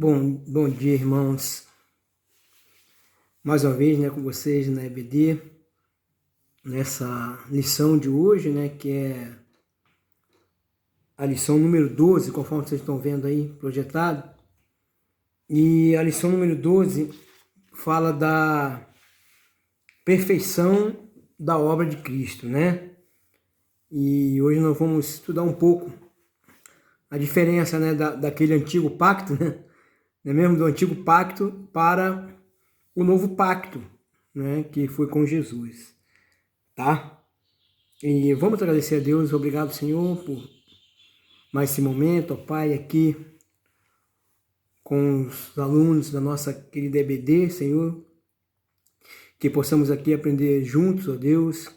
Bom dia, irmãos. Mais uma vez, com vocês na EBD, nessa lição de hoje, que é a lição número 12, conforme vocês estão vendo aí projetado. E a lição número 12 fala da perfeição da obra de Cristo, E hoje nós vamos estudar um pouco a diferença, daquele antigo pacto, mesmo do antigo pacto para o novo pacto, que foi com Jesus, tá? E vamos agradecer a Deus, obrigado, Senhor, por mais esse momento, ó Pai, aqui com os alunos da nossa querida EBD, Senhor, que possamos aqui aprender juntos, ó Deus,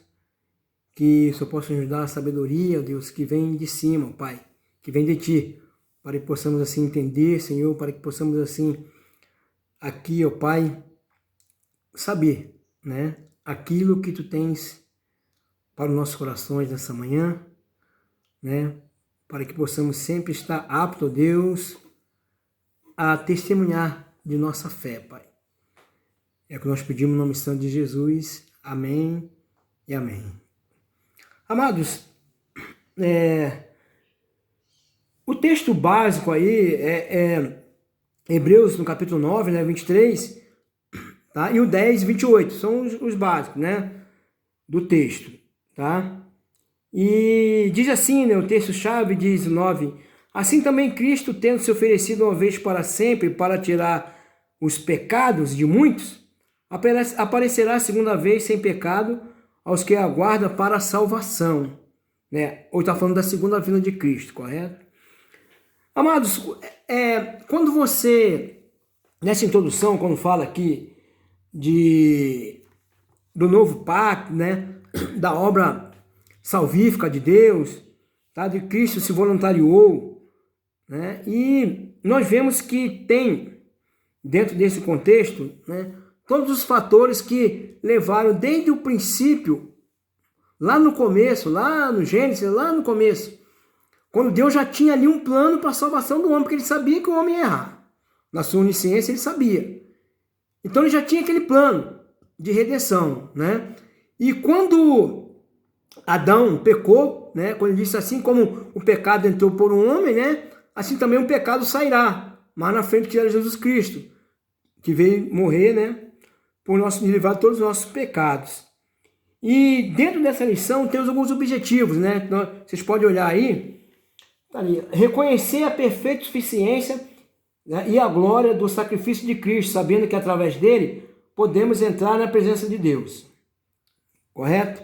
que só possa nos dar a sabedoria, ó Deus, que vem de cima, ó Pai, que vem de Ti, para que possamos assim entender, Senhor, para que possamos assim, aqui, ó Pai, saber, aquilo que Tu tens para os nossos corações nessa manhã, para que possamos sempre estar aptos, ó Deus, a testemunhar de nossa fé, Pai. É o que nós pedimos no nome santo de Jesus. Amém e amém. Amados, o texto básico aí é Hebreus, no capítulo 9, 23, tá? E o 10, 28, são os básicos, do texto, tá? E diz assim, o texto-chave diz 9, assim também Cristo, tendo se oferecido uma vez para sempre para tirar os pecados de muitos, aparecerá a segunda vez sem pecado aos que aguardam para a salvação, Ou está falando da segunda vinda de Cristo, correto? Amados, quando você, nessa introdução, quando fala aqui do novo pacto, da obra salvífica de Deus, tá? De Cristo se voluntariou, e nós vemos que tem, dentro desse contexto, todos os fatores que levaram desde o princípio, lá no começo, lá no Gênesis, lá no começo, quando Deus já tinha ali um plano para a salvação do homem, porque ele sabia que o homem ia errar. Na sua onisciência ele sabia. Então ele já tinha aquele plano de redenção, E quando Adão pecou, quando ele disse assim como o pecado entrou por um homem, assim também o pecado sairá. Mas na frente que era Jesus Cristo, que veio morrer, por livrar todos os nossos pecados. E dentro dessa lição temos alguns objetivos, Então, vocês podem olhar aí, tá ali, reconhecer a perfeita suficiência e a glória do sacrifício de Cristo, sabendo que através dele podemos entrar na presença de Deus. Correto?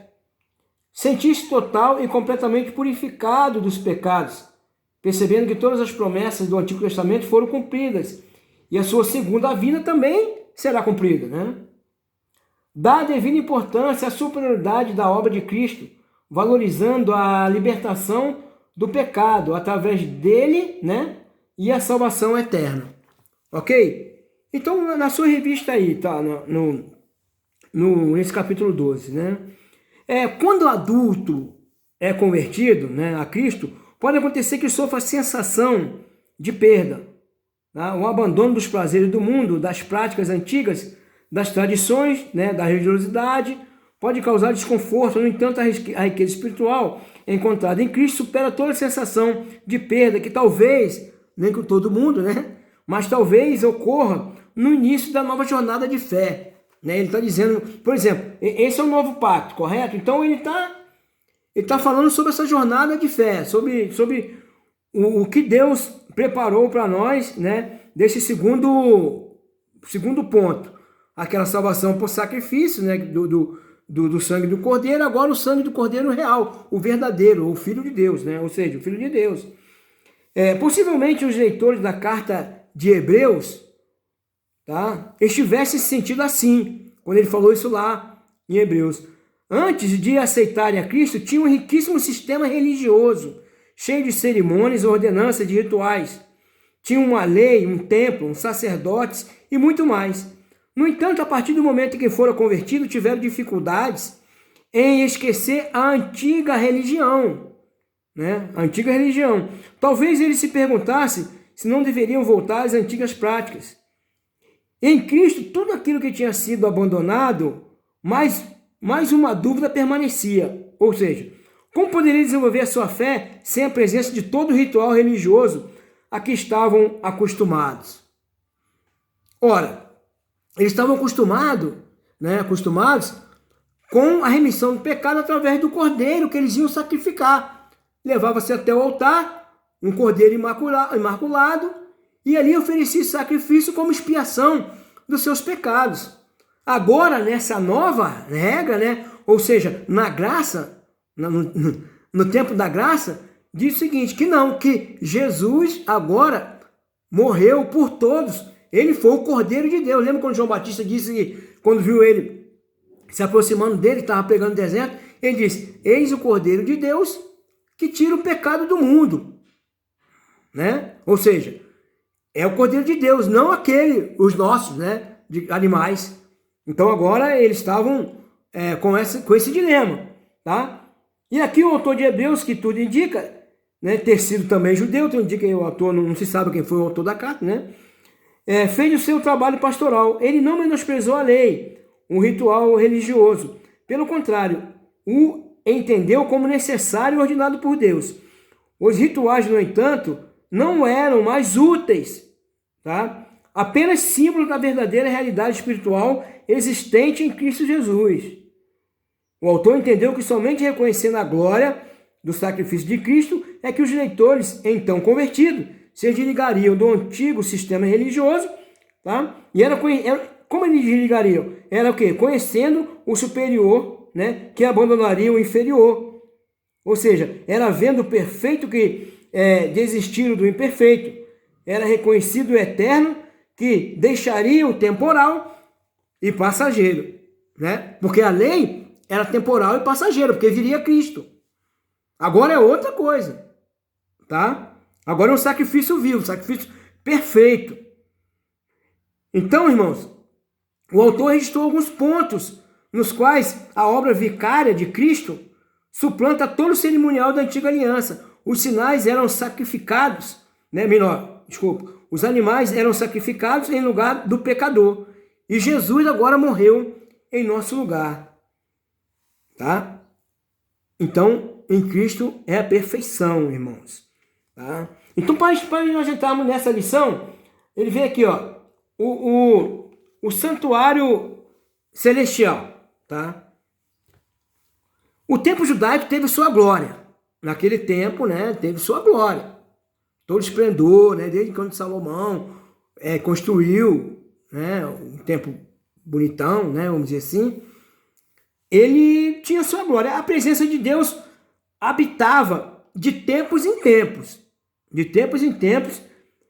Sentir-se total e completamente purificado dos pecados, percebendo que todas as promessas do Antigo Testamento foram cumpridas e a sua segunda vinda também será cumprida, Dá a devida importância à superioridade da obra de Cristo, valorizando a libertação do pecado através dele, e a salvação eterna. Ok? Então, na sua revista aí, tá? Nesse capítulo 12, quando o adulto é convertido, a Cristo, pode acontecer que sofra a sensação de perda, o abandono dos prazeres do mundo, das práticas antigas, das tradições, da religiosidade, pode causar desconforto. No entanto, a riqueza espiritual encontrada em Cristo supera toda a sensação de perda, que talvez, nem com todo mundo, mas talvez ocorra no início da nova jornada de fé. Ele está dizendo, por exemplo, esse é o novo pacto, correto? Então ele está falando sobre essa jornada de fé, sobre o que Deus preparou para nós, desse segundo ponto. Aquela salvação por sacrifício, do sangue do Cordeiro, agora o sangue do Cordeiro real, o verdadeiro, o Filho de Deus, ou seja, o Filho de Deus. Possivelmente os leitores da carta de Hebreus, estivessem se sentindo assim, quando ele falou isso lá em Hebreus. Antes de aceitarem a Cristo, tinham um riquíssimo sistema religioso, cheio de cerimônias, ordenanças, de rituais. Tinham uma lei, um templo, um sacerdotes e muito mais. No entanto, a partir do momento em que foram convertidos, tiveram dificuldades em esquecer a antiga religião, A antiga religião. Talvez ele se perguntasse se não deveriam voltar às antigas práticas. Em Cristo, tudo aquilo que tinha sido abandonado, mais uma dúvida permanecia. Ou seja, como poderia desenvolver a sua fé sem a presença de todo o ritual religioso a que estavam acostumados? Ora, eles estavam acostumados com a remissão do pecado através do cordeiro que eles iam sacrificar. Levava-se até o altar um cordeiro imaculado e ali oferecia sacrifício como expiação dos seus pecados. Agora, nessa nova regra, ou seja, na graça, no tempo da graça, diz o seguinte, que Jesus agora morreu por todos. Ele foi o Cordeiro de Deus. Lembra quando João Batista disse que, quando viu ele se aproximando dele, estava pegando no deserto, ele disse, eis o Cordeiro de Deus que tira o pecado do mundo. Ou seja, é o Cordeiro de Deus, não os nossos, de animais. Então agora eles estavam com esse dilema, tá? E aqui o autor de Hebreus, que tudo indica, ter sido também judeu, tudo indica que o autor, não se sabe quem foi o autor da carta, fez o seu trabalho pastoral. Ele não menosprezou a lei, um ritual religioso. Pelo contrário, o entendeu como necessário e ordenado por Deus. Os rituais, no entanto, não eram mais úteis, tá? Apenas símbolo da verdadeira realidade espiritual existente em Cristo Jesus. O autor entendeu que somente reconhecendo a glória do sacrifício de Cristo é que os leitores, então convertidos, se desligariam do antigo sistema religioso, tá? E como eles desligariam? Era o quê? Conhecendo o superior, que abandonaria o inferior. Ou seja, era vendo o perfeito que desistiram do imperfeito. Era reconhecido o eterno que deixaria o temporal e passageiro, Porque a lei era temporal e passageira, porque viria Cristo. Agora é outra coisa, tá? Agora é um sacrifício vivo, um sacrifício perfeito. Então, irmãos, o autor registrou alguns pontos nos quais a obra vicária de Cristo suplanta todo o cerimonial da antiga aliança. Os sinais eram sacrificados, os animais eram sacrificados em lugar do pecador. E Jesus agora morreu em nosso lugar, tá? Então, em Cristo é a perfeição, irmãos. Tá? Então, para nós entrarmos nessa lição, ele vem aqui, o santuário celestial, tá? O templo judaico teve sua glória. Naquele tempo, teve sua glória. Todo esplendor, desde quando Salomão construiu, um templo bonitão, vamos dizer assim. Ele tinha sua glória. A presença de Deus habitava de tempos em tempos. De tempos em tempos,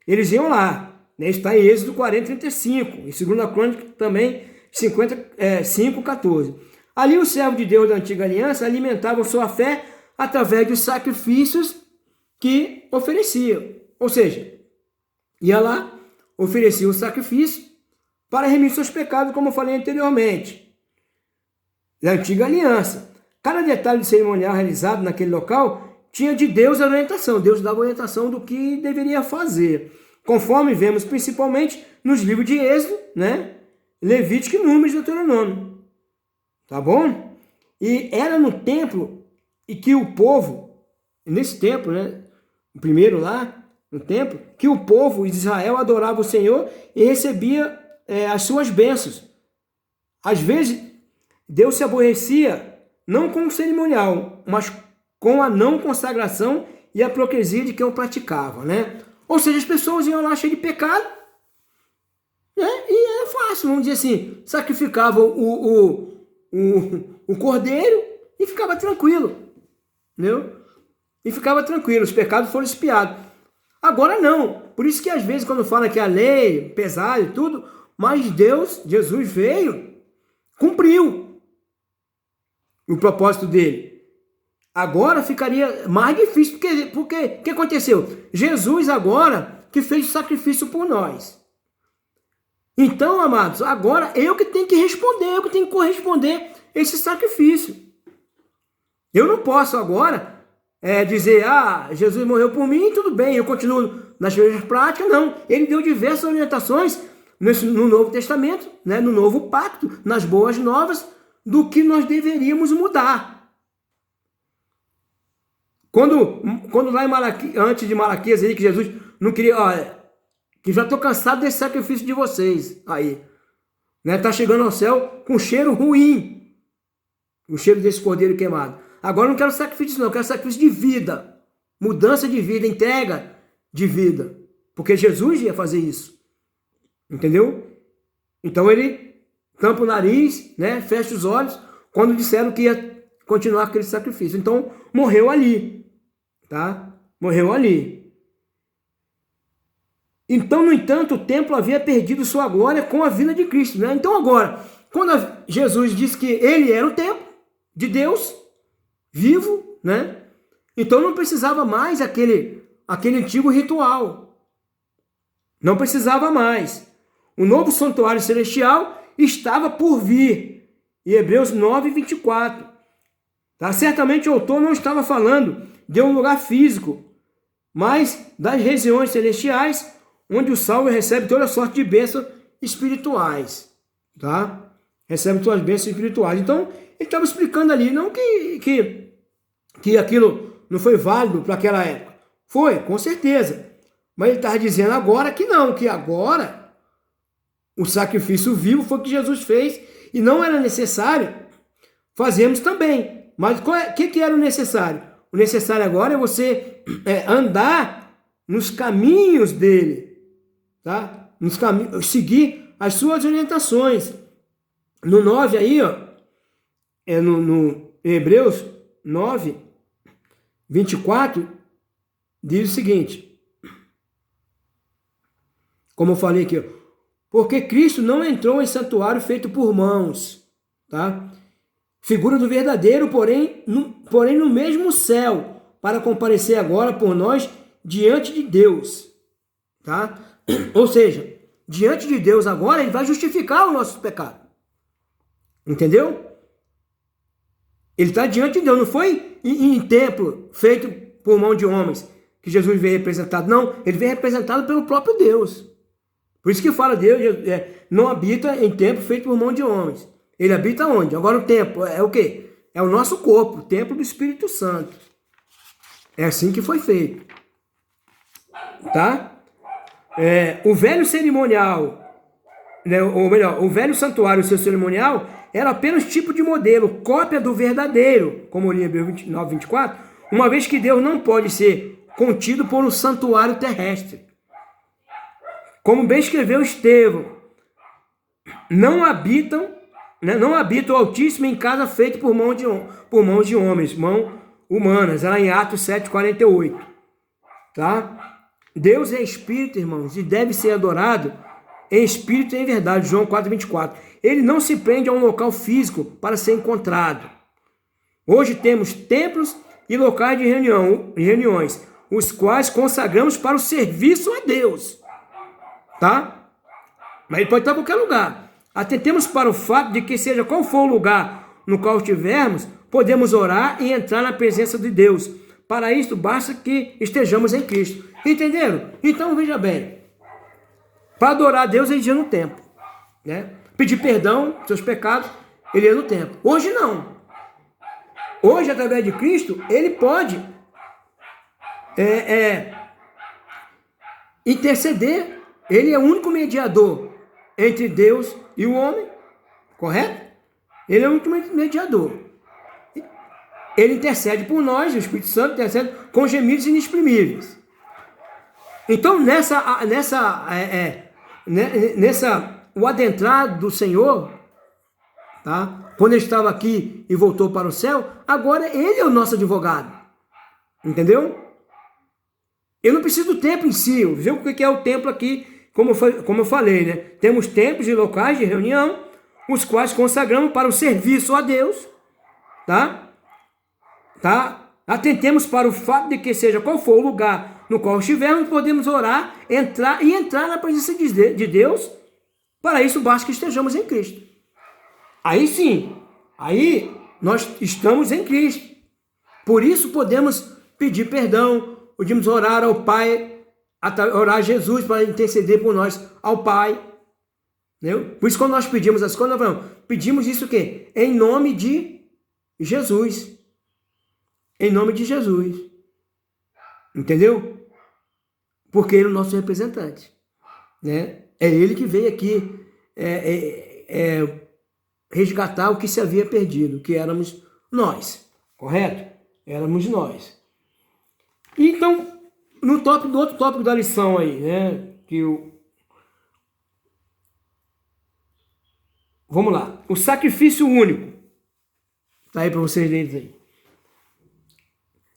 eles iam lá. Isso está em Êxodo 40, 35. Em 2 Crônicas também, 5, 14. Ali os servos de Deus da antiga aliança alimentavam sua fé através dos sacrifícios que ofereciam. Ou seja, ia lá, oferecia o sacrifício para remir seus pecados, como eu falei anteriormente. Da antiga aliança. Cada detalhe do cerimonial realizado naquele local tinha de Deus a orientação. Deus dava orientação do que deveria fazer. Conforme vemos principalmente nos livros de Êxodo, Levítico e Números e Deuteronômio. Tá bom? E era no templo e que o povo, nesse templo, o primeiro lá, no templo, que o povo de Israel adorava o Senhor e recebia as suas bênçãos. Às vezes, Deus se aborrecia não com o cerimonial, mas com a não consagração e a hipocrisia de quem o praticava, Ou seja, as pessoas iam lá cheias de pecado, e era fácil, vamos dizer assim, sacrificavam o cordeiro e ficava tranquilo, entendeu? E ficava tranquilo, os pecados foram expiados. Agora não, por isso que às vezes quando fala que a lei, pesada e tudo, mas Jesus veio, cumpriu o propósito dele. Agora ficaria mais difícil, porque o que aconteceu? Jesus agora que fez o sacrifício por nós. Então, amados, agora eu que tenho que responder, eu que tenho que corresponder esse sacrifício. Eu não posso agora dizer, Jesus morreu por mim, tudo bem, eu continuo nas igrejas práticas, não. Ele deu diversas orientações no Novo Testamento, né, no Novo Pacto, nas Boas Novas, do que nós deveríamos mudar. Quando lá em Malaquias, antes de Malaquias, aí, que Jesus não queria, olha, que já estou cansado desse sacrifício de vocês, aí, né, tá chegando ao céu com cheiro ruim, o cheiro desse cordeiro queimado. Agora eu não quero sacrifício não, eu quero sacrifício de vida, mudança de vida, entrega de vida, porque Jesus ia fazer isso, entendeu? Então ele tampa o nariz, né, fecha os olhos, quando disseram que ia continuar aquele sacrifício. Então morreu ali, tá? Morreu ali. Então, no entanto, o templo havia perdido sua glória com a vinda de Cristo, né? Então agora, quando Jesus disse que ele era o templo de Deus vivo, né? Então não precisava mais aquele antigo ritual. Não precisava mais. O novo santuário celestial estava por vir. Em Hebreus 9, 24. Tá? Certamente o autor não estava falando de um lugar físico, mas das regiões celestiais, onde o salvo recebe toda sorte de bênçãos espirituais. Tá? Recebe todas as bênçãos espirituais. Então, ele estava explicando ali, não que aquilo não foi válido para aquela época. Foi, com certeza. Mas ele estava dizendo agora que não, que agora o sacrifício vivo foi o que Jesus fez e não era necessário fazermos também. Mas o que era o necessário? O necessário agora é você andar nos caminhos dele, tá? Seguir as suas orientações. No 9 aí, ó, no Hebreus 9, 24, diz o seguinte, como eu falei aqui, ó, porque Cristo não entrou em santuário feito por mãos, tá? Figura do verdadeiro, porém no mesmo céu, para comparecer agora por nós diante de Deus, tá? Ou seja, diante de Deus agora, ele vai justificar o nosso pecado, entendeu? Ele está diante de Deus, não foi em templo feito por mão de homens que Jesus veio representado, não, ele veio representado pelo próprio Deus. Por isso que fala, Deus não habita em templo feito por mão de homens. Ele habita onde? Agora o templo é o quê? É o nosso corpo, o templo do Espírito Santo. É assim que foi feito. Tá? O velho cerimonial, né, ou melhor, o velho santuário, o seu cerimonial, era apenas tipo de modelo, cópia do verdadeiro, como em Hebreus 29, 24, uma vez que Deus não pode ser contido por um santuário terrestre. Como bem escreveu Estevão, não habita o Altíssimo em casa feita por mãos de homens, mãos humanas, lá em Atos 7, 48. Tá? Deus é Espírito, irmãos, e deve ser adorado em Espírito e em verdade, João 4, 24. Ele não se prende a um local físico para ser encontrado. Hoje temos templos e locais de reuniões, os quais consagramos para o serviço a Deus. Tá? Mas ele pode estar em qualquer lugar. Atentemos para o fato de que, seja qual for o lugar no qual estivermos, podemos orar e entrar na presença de Deus. Para isso, basta que estejamos em Cristo. Entenderam? Então, veja bem. Para adorar a Deus, ele ia no templo. Né? Pedir perdão dos seus pecados, ele ia no templo. Hoje, não. Hoje, através de Cristo, ele pode interceder. Ele é o único mediador entre Deus e o homem, correto? Ele é o único mediador. Ele intercede por nós, o Espírito Santo intercede com gemidos inexprimíveis. Então, o adentrar do Senhor, tá? Quando ele estava aqui e voltou para o céu, agora ele é o nosso advogado. Entendeu? Eu não preciso do templo em si. Viu o que é o templo aqui? Como eu falei, né? Temos templos e locais de reunião, os quais consagramos para o serviço a Deus, tá? Atentemos para o fato de que, seja qual for o lugar no qual estivermos, podemos orar, entrar na presença de Deus. Para isso, basta que estejamos em Cristo. Aí sim, aí nós estamos em Cristo. Por isso podemos pedir perdão, podemos orar ao Pai orar a Jesus para interceder por nós ao Pai. Entendeu? Por isso, quando nós pedimos as coisas, nós pedimos isso o quê? Em nome de Jesus. Em nome de Jesus. Entendeu? Porque ele é o nosso representante. Né? É ele que veio aqui resgatar o que se havia perdido, que éramos nós. Correto? Éramos nós. Então, no outro tópico da lição aí, né? Vamos lá. O sacrifício único. Tá aí para vocês lerem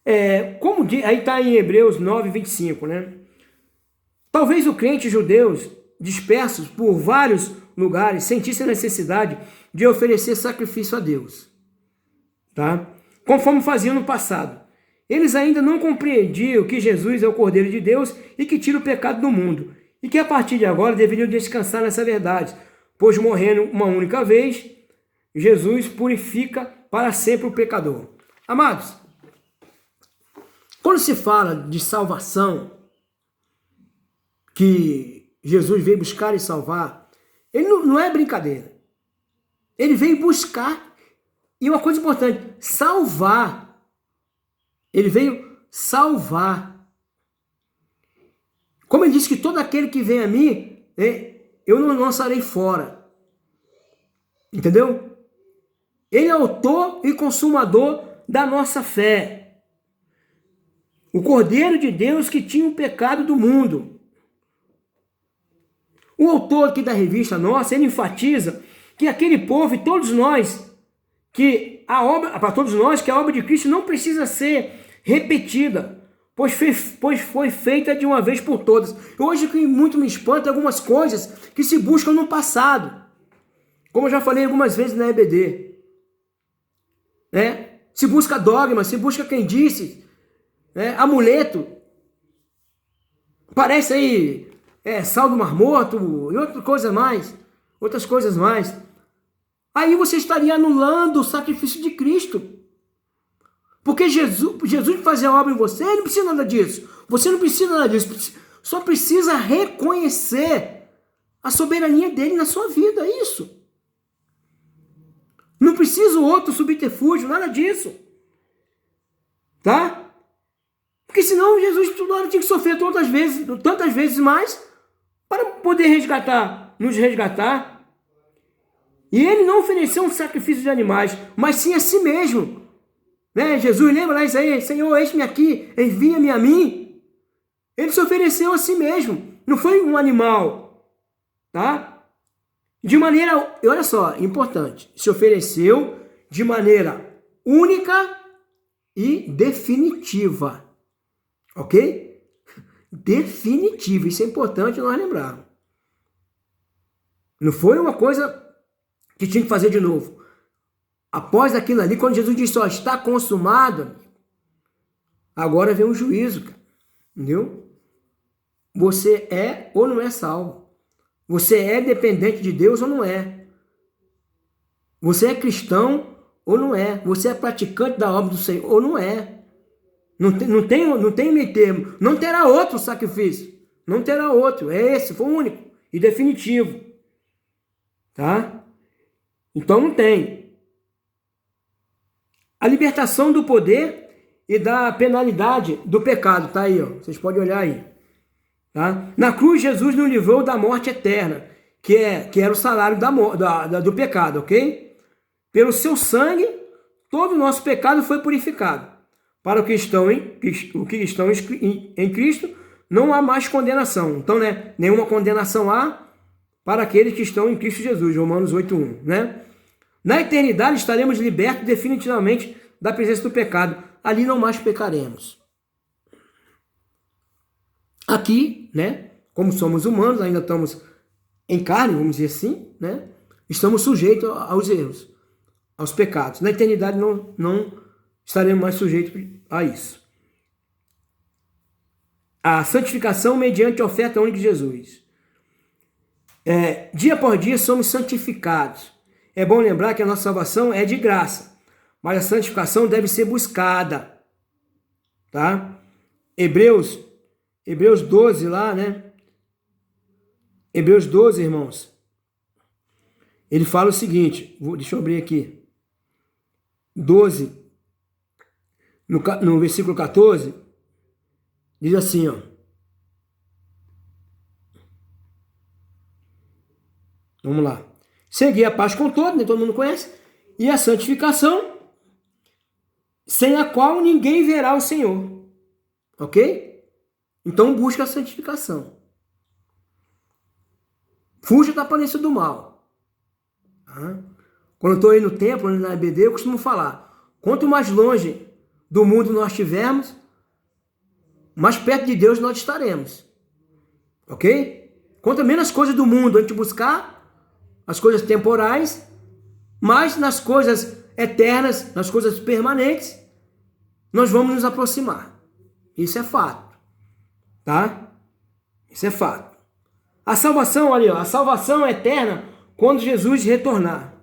aí. Aí está em Hebreus 9, 25, né? Talvez o crente judeus dispersos por vários lugares sentisse a necessidade de oferecer sacrifício a Deus, tá? Conforme faziam no passado. Eles ainda não compreendiam que Jesus é o Cordeiro de Deus e que tira o pecado do mundo, e que a partir de agora deveriam descansar nessa verdade, pois morrendo uma única vez, Jesus purifica para sempre o pecador. Amados, quando se fala de salvação, que Jesus veio buscar e salvar, ele não é brincadeira. Ele veio buscar, e uma coisa importante, salvar. Ele veio salvar. Como ele disse que todo aquele que vem a mim, eu não lançarei fora. Entendeu? Ele é autor e consumador da nossa fé. O Cordeiro de Deus que tinha o pecado do mundo. O autor aqui da revista nossa, ele enfatiza que aquele povo e todos nós, que a obra de Cristo não precisa ser repetida, pois foi feita de uma vez por todas. Hoje, que muito me espanta algumas coisas que se buscam no passado, como eu já falei algumas vezes na EBD, né? Se busca dogma, se busca quem disse, né? Amuleto, parece aí sal do Mar Morto e outras coisas mais. Aí você estaria anulando o sacrifício de Cristo. Porque Jesus fazer a obra em você, ele não precisa nada disso. Você não precisa nada disso. Só precisa reconhecer a soberania dele na sua vida. É isso. Não precisa outro subterfúgio, nada disso. Tá? Porque senão Jesus tinha que sofrer tantas vezes mais para poder nos resgatar. E ele não ofereceu um sacrifício de animais, mas sim a si mesmo. Né? Jesus, lembra lá isso aí? Senhor, eis-me aqui, envia-me a mim. Ele se ofereceu a si mesmo. Não foi um animal. Tá? De maneira, olha só, importante. Se ofereceu de maneira única e definitiva. Ok? Definitiva. Isso é importante nós lembrarmos. Não foi uma coisa que tinha que fazer de novo. Após aquilo ali, quando Jesus disse, está consumado, agora vem o juízo, cara. Entendeu? Você é ou não é salvo. Você é dependente de Deus ou não é. Você é cristão ou não é. Você é praticante da obra do Senhor ou não é. Não tem meio termo. Não terá outro sacrifício. Não terá outro. É esse, foi o único e definitivo. Tá? Então não tem. A libertação do poder e da penalidade do pecado, tá aí, ó. Vocês podem olhar aí. Tá? Na cruz, Jesus nos livrou da morte eterna, que era o salário do pecado, ok? Pelo seu sangue, todo o nosso pecado foi purificado. Para os que estão em Cristo, não há mais condenação. Então, né, nenhuma condenação há para aqueles que estão em Cristo Jesus, Romanos 8:1, né? Na eternidade estaremos libertos definitivamente da presença do pecado. Ali não mais pecaremos. Aqui, né, como somos humanos, ainda estamos em carne, vamos dizer assim, né, estamos sujeitos aos erros, aos pecados. Na eternidade não estaremos mais sujeitos a isso. A santificação mediante a oferta única de Jesus. Dia por dia somos santificados. É bom lembrar que a nossa salvação é de graça, mas a santificação deve ser buscada. Tá? Hebreus Hebreus 12 lá, né? Hebreus 12, irmãos. Ele fala o seguinte, deixa eu abrir aqui. 12, no versículo 14, diz assim, ó. Vamos lá. Seguir a paz com todos, né? Todo mundo conhece. E a santificação, sem a qual ninguém verá o Senhor. Ok? Então busca a santificação. Fuja da aparência do mal. Quando eu estou aí no templo, na EBD, eu costumo falar, quanto mais longe do mundo nós estivermos, mais perto de Deus nós estaremos. Ok? Quanto menos coisas do mundo a gente buscar, as coisas temporais, mas nas coisas eternas, nas coisas permanentes, nós vamos nos aproximar. Isso é fato. Tá? Isso é fato. A salvação, olha, a salvação é eterna quando Jesus retornar.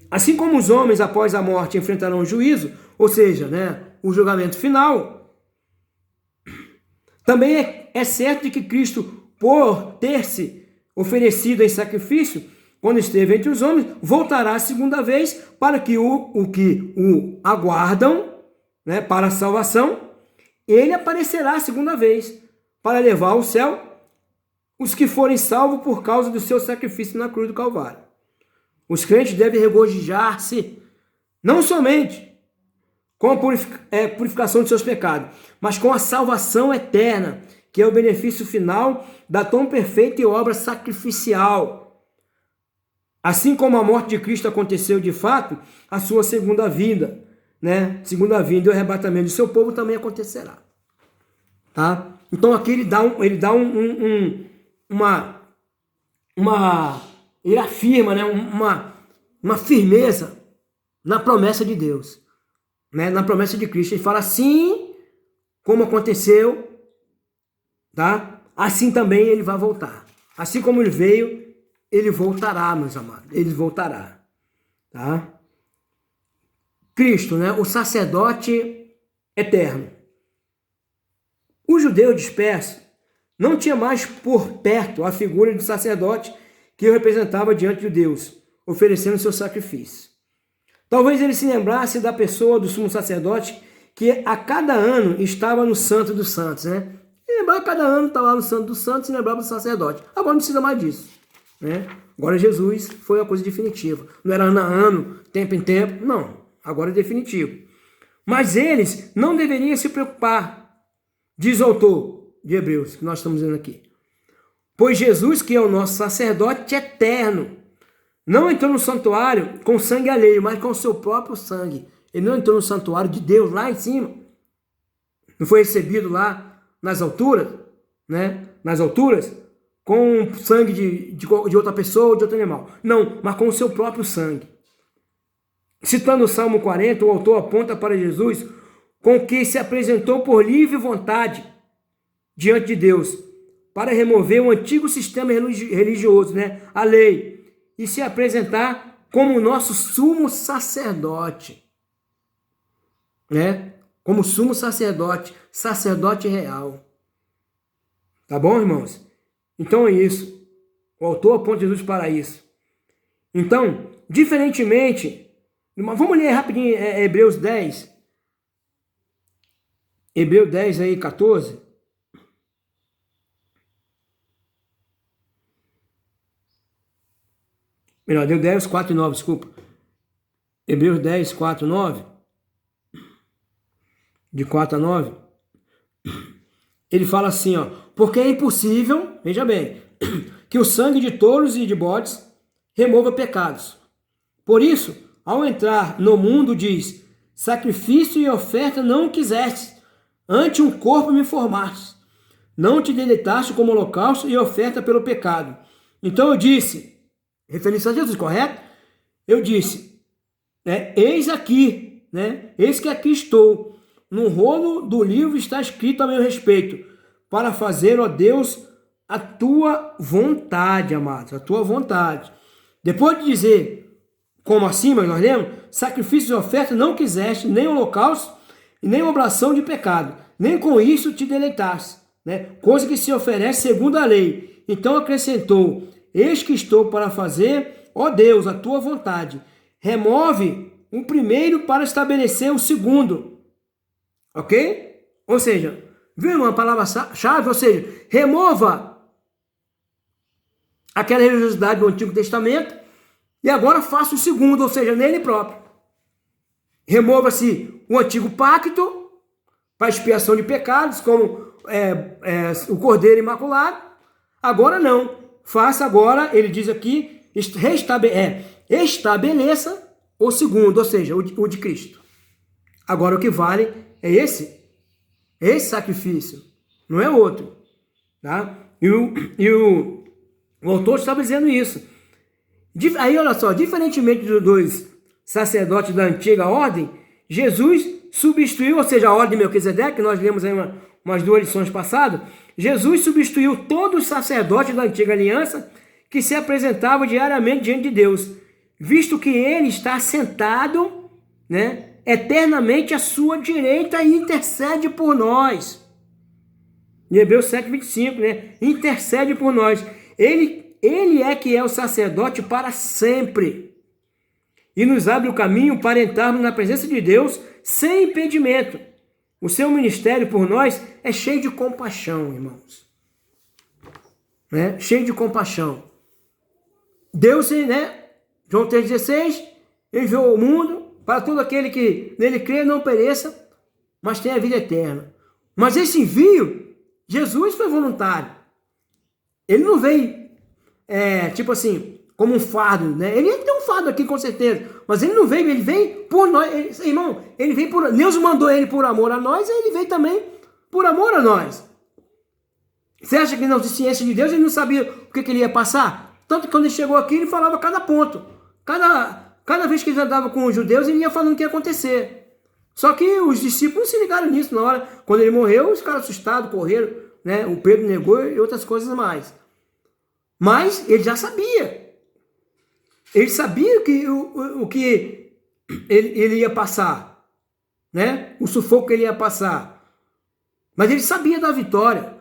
Assim como os homens após a morte enfrentarão o juízo, ou seja, né, o julgamento final, também é certo de que Cristo, por ter se oferecido em sacrifício, quando esteve entre os homens, voltará a segunda vez para que o aguardam, né, para a salvação. Ele aparecerá a segunda vez para levar ao céu os que forem salvos por causa do seu sacrifício na cruz do Calvário. Os crentes devem regozijar-se não somente com a purificação de seus pecados, mas com a salvação eterna, que é o benefício final da tão perfeita e obra sacrificial. Assim como a morte de Cristo aconteceu de fato, a sua segunda vinda, né? Segunda vinda e o arrebatamento do seu povo também acontecerá. Tá? Então aqui ele afirma, né? uma firmeza na promessa de Deus, né? Na promessa de Cristo. Ele fala assim como aconteceu, tá? Assim também ele vai voltar. Assim como ele veio, ele voltará, meus amados. Ele voltará. Tá? Cristo, né? O sacerdote eterno. O judeu disperso não tinha mais por perto a figura do sacerdote que o representava diante de Deus, oferecendo seu sacrifício. Talvez ele se lembrasse da pessoa do sumo sacerdote que a cada ano estava no Santo dos Santos, né? E lembrava cada ano estava lá no Santo dos Santos e lembrava do sacerdote. Agora não precisa mais disso, né? Agora Jesus foi uma coisa definitiva. Não era ano a ano, tempo em tempo, não. Agora é definitivo. Mas eles não deveriam se preocupar, diz o autor de Hebreus, que nós estamos vendo aqui. Pois Jesus, que é o nosso sacerdote eterno, não entrou no santuário com sangue alheio, mas com o seu próprio sangue. Ele não entrou no santuário de Deus lá em cima. Não foi recebido lá nas alturas, né? Nas alturas, com sangue de outra pessoa ou de outro animal. Não, mas com o seu próprio sangue. Citando o Salmo 40, o autor aponta para Jesus com que se apresentou por livre vontade diante de Deus para remover o antigo sistema religioso, né? A lei, e se apresentar como o nosso sumo sacerdote, né? Como sumo sacerdote, sacerdote real. Tá bom, irmãos? Então é isso. O autor aponta Jesus para isso. Então, diferentemente, vamos ler rapidinho Hebreus 10. Hebreus 10 aí, 14. Melhor, deu 10, 4 e 9, desculpa. Hebreus 10, 4 e 9. De 4 a 9. Ele fala assim, ó. Porque é impossível, veja bem, que o sangue de touros e de bodes remova pecados. Por isso, ao entrar no mundo, diz, sacrifício e oferta não quiseste, ante um corpo me formaste. Não te deleitaste como holocausto e oferta pelo pecado. Então eu disse, referência a Jesus, correto? Eu disse, eis aqui, né? Eis que aqui estou. No rolo do livro está escrito a meu respeito, para fazer, ó Deus, a tua vontade, amados, a tua vontade. Depois de dizer, como acima nós lemos, sacrifício e oferta não quiseste, nem holocausto, nem oblação de pecado, nem com isso te deleitaste. né? Coisa que se oferece segundo a lei. Então acrescentou: eis que estou para fazer, ó Deus, a tua vontade. Remove o primeiro para estabelecer o segundo. Ok? Ou seja, viu uma palavra-chave? Ou seja, remova aquela religiosidade do Antigo Testamento e agora faça o segundo, ou seja, nele próprio. Remova-se o antigo pacto para expiação de pecados, como o Cordeiro Imaculado. Agora não. Faça agora, ele diz aqui, estabeleça o segundo, ou seja, o de Cristo. Agora o que vale é esse sacrifício, não é outro. Tá? E o autor estava dizendo isso. Aí olha só, diferentemente dos sacerdotes da antiga ordem, Jesus substituiu, ou seja, a ordem de Melquisedeque, que nós lemos aí umas 2 lições passadas, Jesus substituiu todos os sacerdotes da antiga aliança que se apresentavam diariamente diante de Deus, visto que ele está sentado, né, eternamente à sua direita e intercede por nós. Em Hebreus 7:25, né, intercede por nós. Ele é que é o sacerdote para sempre e nos abre o caminho para entrarmos na presença de Deus sem impedimento. O seu ministério por nós é cheio de compaixão, irmãos. Né? Cheio de compaixão. Deus, né? João 3,16, enviou ao mundo para todo aquele que nele crê não pereça, mas tenha a vida eterna. Mas esse envio, Jesus foi voluntário. Ele não veio, tipo assim, como um fardo, né? Ele tem um fardo aqui, com certeza. Mas ele não veio, ele veio por nós. Irmão, ele veio por... Deus mandou ele por amor a nós, e ele veio também por amor a nós. Você acha que não, de ciência de Deus, ele não sabia o que ele ia passar? Tanto que quando ele chegou aqui, ele falava cada ponto. Cada vez que ele andava com os judeus, ele ia falando o que ia acontecer. Só que os discípulos não se ligaram nisso na hora. Quando ele morreu, os caras assustados, correram, né? O Pedro negou e outras coisas mais. Mas ele já sabia. Ele sabia o que ele ia passar, né? O sufoco que ele ia passar. Mas ele sabia da vitória.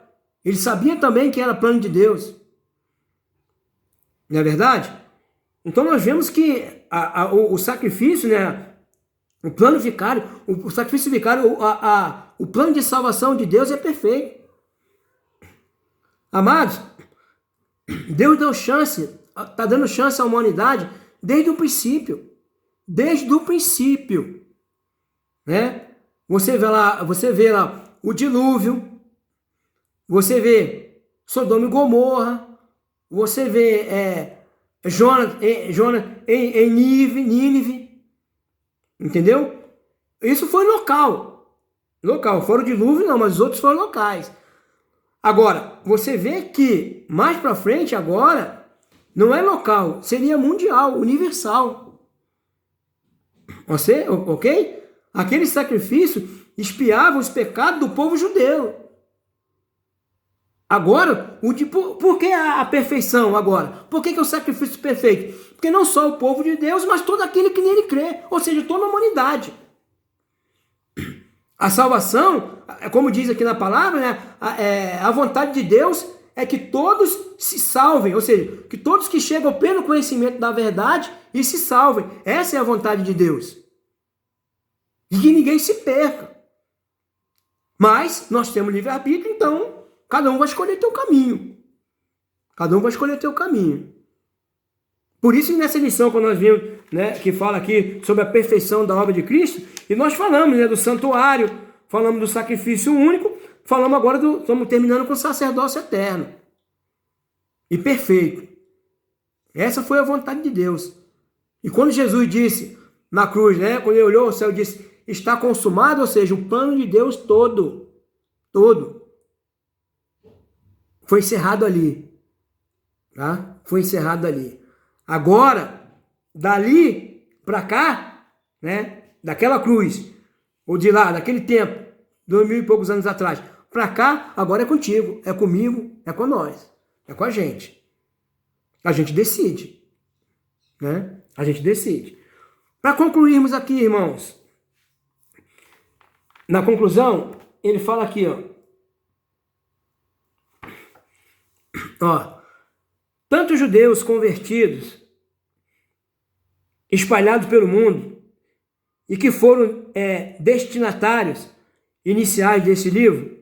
Ele sabia também que era plano de Deus. Não é verdade? Então nós vemos que o sacrifício, né? O plano vicário, o sacrifício vicário, o plano de salvação de Deus é perfeito. Amados, Deus deu chance, está dando chance à humanidade desde o princípio. Desde o princípio. Né? Você vê lá o dilúvio, você vê Sodoma e Gomorra, você vê Jonas em Nínive, entendeu? Isso foi local. Fora o dilúvio não, mas os outros foram locais. Agora, você vê que mais para frente agora, não é local, seria mundial, universal. Você, ok? Aquele sacrifício expiava os pecados do povo judeu. Agora, por que a perfeição agora? Por que é o sacrifício perfeito? Porque não só o povo de Deus, mas todo aquele que nele crê, ou seja, toda a humanidade. A salvação, como diz aqui na palavra, né, a vontade de Deus é que todos se salvem, ou seja, que todos que chegam ao pleno conhecimento da verdade e se salvem. Essa é a vontade de Deus. E que ninguém se perca. Mas nós temos livre-arbítrio, então cada um vai escolher teu caminho. Cada um vai escolher teu caminho. Por isso, nessa lição, quando nós vimos, né, que fala aqui sobre a perfeição da obra de Cristo, e nós falamos, né, do santuário, falamos do sacrifício único, falamos agora estamos terminando com o sacerdócio eterno. E perfeito. Essa foi a vontade de Deus. E quando Jesus disse na cruz, né, quando ele olhou ao céu e disse, está consumado, ou seja, o plano de Deus todo, foi encerrado ali. Tá? Foi encerrado ali. Agora, dali para cá, né, daquela cruz, ou de lá, daquele tempo, 2000 e poucos anos atrás, para cá, agora é contigo, é comigo, é com nós, é com a gente. A gente decide, né? A gente decide. Para concluirmos aqui, irmãos, na conclusão, ele fala aqui, ó, Ó, tantos judeus convertidos, espalhados pelo mundo, e que foram destinatários iniciais desse livro,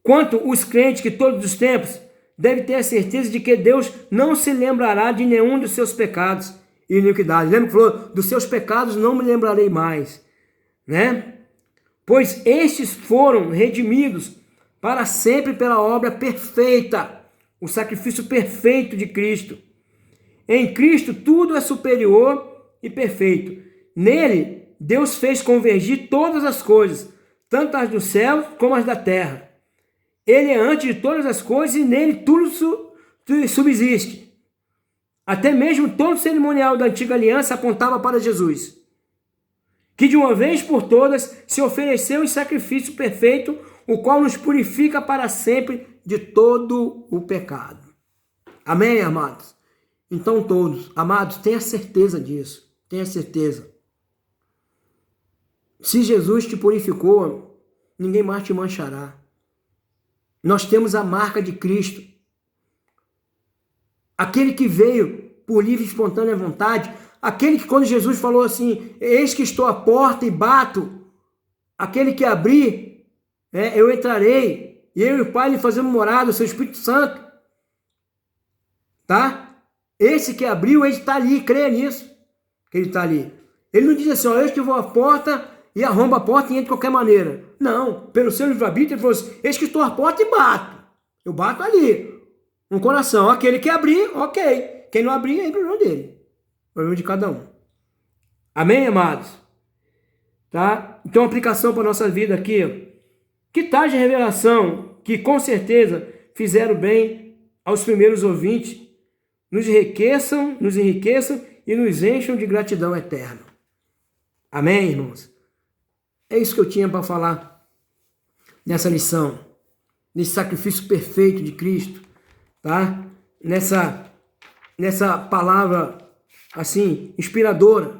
quanto os crentes que todos os tempos devem ter a certeza de que Deus não se lembrará de nenhum dos seus pecados e iniquidades. Lembra que falou, dos seus pecados não me lembrarei mais, né? Pois estes foram redimidos para sempre pela obra perfeita, o sacrifício perfeito de Cristo. Em Cristo tudo é superior e perfeito. Nele, Deus fez convergir todas as coisas, tanto as do céu como as da terra. Ele é antes de todas as coisas e nele tudo subsiste. Até mesmo todo o cerimonial da antiga aliança apontava para Jesus, que de uma vez por todas se ofereceu em sacrifício perfeito, o qual nos purifica para sempre de todo o pecado. Amém, amados? Então todos, amados, tenha certeza disso, tenha certeza. Se Jesus te purificou, ninguém mais te manchará. Nós temos a marca de Cristo. Aquele que veio por livre e espontânea vontade, aquele que quando Jesus falou assim, eis que estou à porta e bato, aquele que abrir, eu entrarei, e eu e o Pai lhe fazemos morada, o seu Espírito Santo. Tá? Esse que abriu, ele está ali, creia nisso, que ele está ali. Ele não diz assim, ó, eis que eu vou à porta e arromba a porta e entra de qualquer maneira. Não, pelo seu livre-arbítrio, ele falou assim, eis que estou à porta e bato. Eu bato ali, no coração. Aquele que abrir, ok. Quem não abrir, é problema dele. Problema de cada um. Amém, amados? Tá? Então, aplicação para a nossa vida aqui. Ó. Que tais de revelação que, com certeza, fizeram bem aos primeiros ouvintes, nos enriqueçam e nos encham de gratidão eterna. Amém, irmãos? É isso que eu tinha para falar nessa lição, nesse sacrifício perfeito de Cristo, tá? Nessa palavra, assim, inspiradora,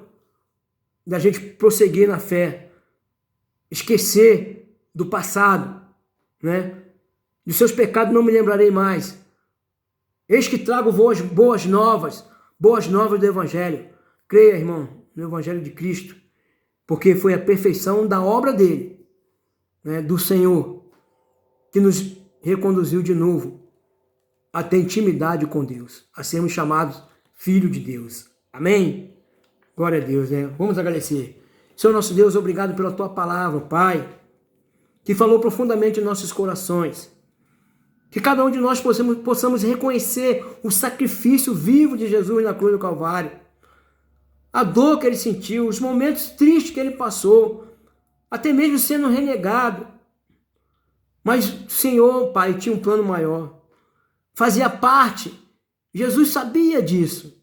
da gente prosseguir na fé, esquecer do passado, né? Dos seus pecados não me lembrarei mais. Eis que trago boas novas do Evangelho. Creia, irmão, no Evangelho de Cristo, porque foi a perfeição da obra dele, né, do Senhor, que nos reconduziu de novo a ter intimidade com Deus, a sermos chamados filhos de Deus. Amém? Glória a Deus, né? Vamos agradecer. Senhor nosso Deus, obrigado pela tua palavra, Pai, que falou profundamente em nossos corações. Que cada um de nós possamos reconhecer o sacrifício vivo de Jesus na cruz do Calvário. A dor que ele sentiu, os momentos tristes que ele passou, até mesmo sendo renegado. Mas o Senhor, Pai, tinha um plano maior. Fazia parte. Jesus sabia disso.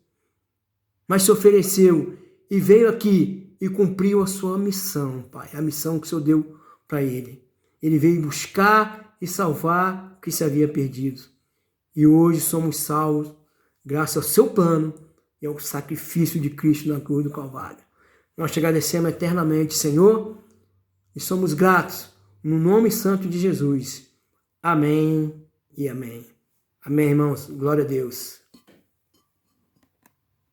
Mas se ofereceu e veio aqui e cumpriu a sua missão, Pai. A missão que o Senhor deu para ele. Ele veio buscar e salvar o que se havia perdido. E hoje somos salvos graças ao seu plano e ao sacrifício de Cristo na cruz do Calvário. Nós te agradecemos eternamente, Senhor, e somos gratos no nome santo de Jesus. Amém e amém. Amém, irmãos. Glória a Deus.